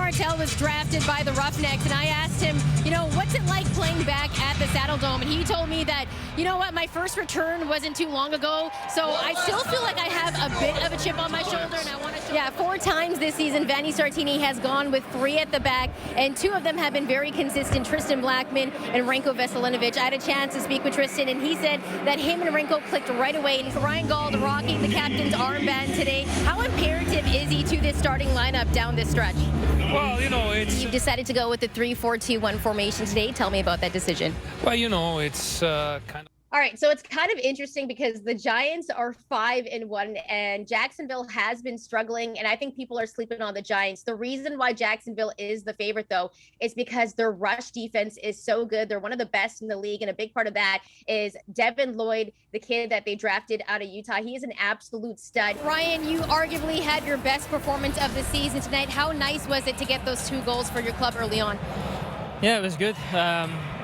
Shantelle was drafted by the Roughnecks, and I asked him, what's it like playing back at the Saddle Dome? And he told me that, my first return wasn't too long ago, so I still feel like I have a bit of a chip on my shoulder, and I want to. Yeah, 4 times this season, Vanni Sartini has gone with 3 at the back, and 2 of them have been very consistent, Tristan Blackman and Renko Veselinovic. I had a chance to speak with Tristan, and he said that him and Renko clicked right away, and Ryan Gauld rocking the captain's armband today. How imperative is he to this starting lineup down this stretch? Well, You've decided to go with the 3-4-2-1 formation today. Tell me about that decision. Well, it's kind of. All right, so it's kind of interesting because the Giants are 5-1, and Jacksonville has been struggling, and I think people are sleeping on the Giants. The reason why Jacksonville is the favorite, though, is because their rush defense is so good. They're one of the best in the league, and a big part of that is Devin Lloyd, the kid that they drafted out of Utah. He is an absolute stud. Ryan, you arguably had your best performance of the season tonight. How nice was it to get those 2 goals for your club early on? Yeah, it was good.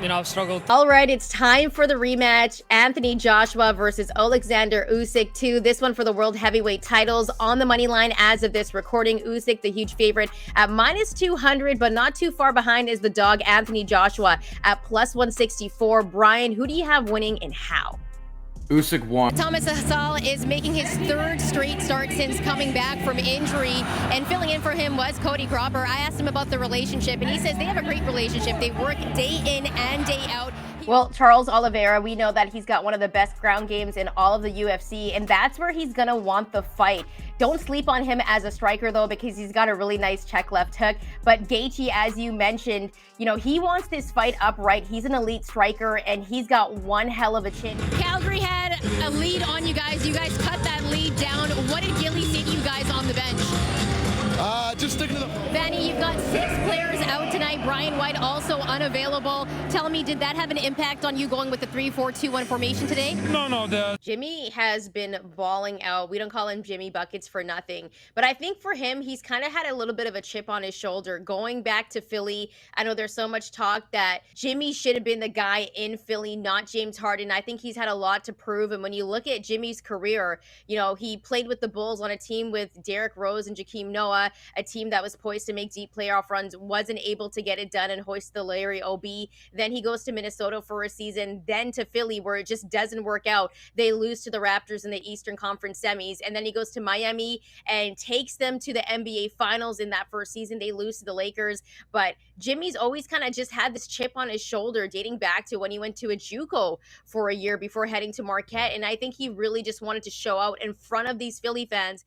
I've struggled. All right, it's time for the rematch. Anthony Joshua versus Alexander Usyk 2. This one for the world heavyweight titles on the money line as of this recording. Usyk, the huge favorite, at -200, but not too far behind is the dog Anthony Joshua at +164. Brian, who do you have winning and how? Usyk won. Thomas Hasal is making his 3rd straight start since coming back from injury, and filling in for him was Cody Cropper. I asked him about the relationship, and he says they have a great relationship. They work day in and day out. Well, Charles Oliveira, we know that he's got one of the best ground games in all of the UFC, and that's where he's going to want the fight. Don't sleep on him as a striker, though, because he's got a really nice check left hook. But Gaethje, as you mentioned, he wants this fight upright. He's an elite striker, and he's got one hell of a chin. Calgary had a lead on you guys. You guys cut that lead down. What did Gilly say to you guys on the bench? Just sticking to the... Vanni, you've got 6 players out tonight. Brian White also unavailable. Tell me, did that have an impact on you going with the 3-4-2-1 formation today? No. Jimmy has been balling out. We don't call him Jimmy Buckets for nothing. But I think for him, he's kind of had a little bit of a chip on his shoulder. Going back to Philly, I know there's so much talk that Jimmy should have been the guy in Philly, not James Harden. I think he's had a lot to prove. And when you look at Jimmy's career, he played with the Bulls on a team with Derrick Rose and Jakeem Noah, a team that was poised to make deep playoff runs, wasn't able to get it done and hoist the Larry OB. Then he goes to Minnesota for a season, then to Philly, where it just doesn't work out. They lose to the Raptors in the Eastern Conference semis, and then he goes to Miami and takes them to the NBA Finals in that first season. They lose to the Lakers, but Jimmy's always kind of just had this chip on his shoulder dating back to when he went to a JUCO for a year before heading to Marquette, and I think he really just wanted to show out in front of these Philly fans.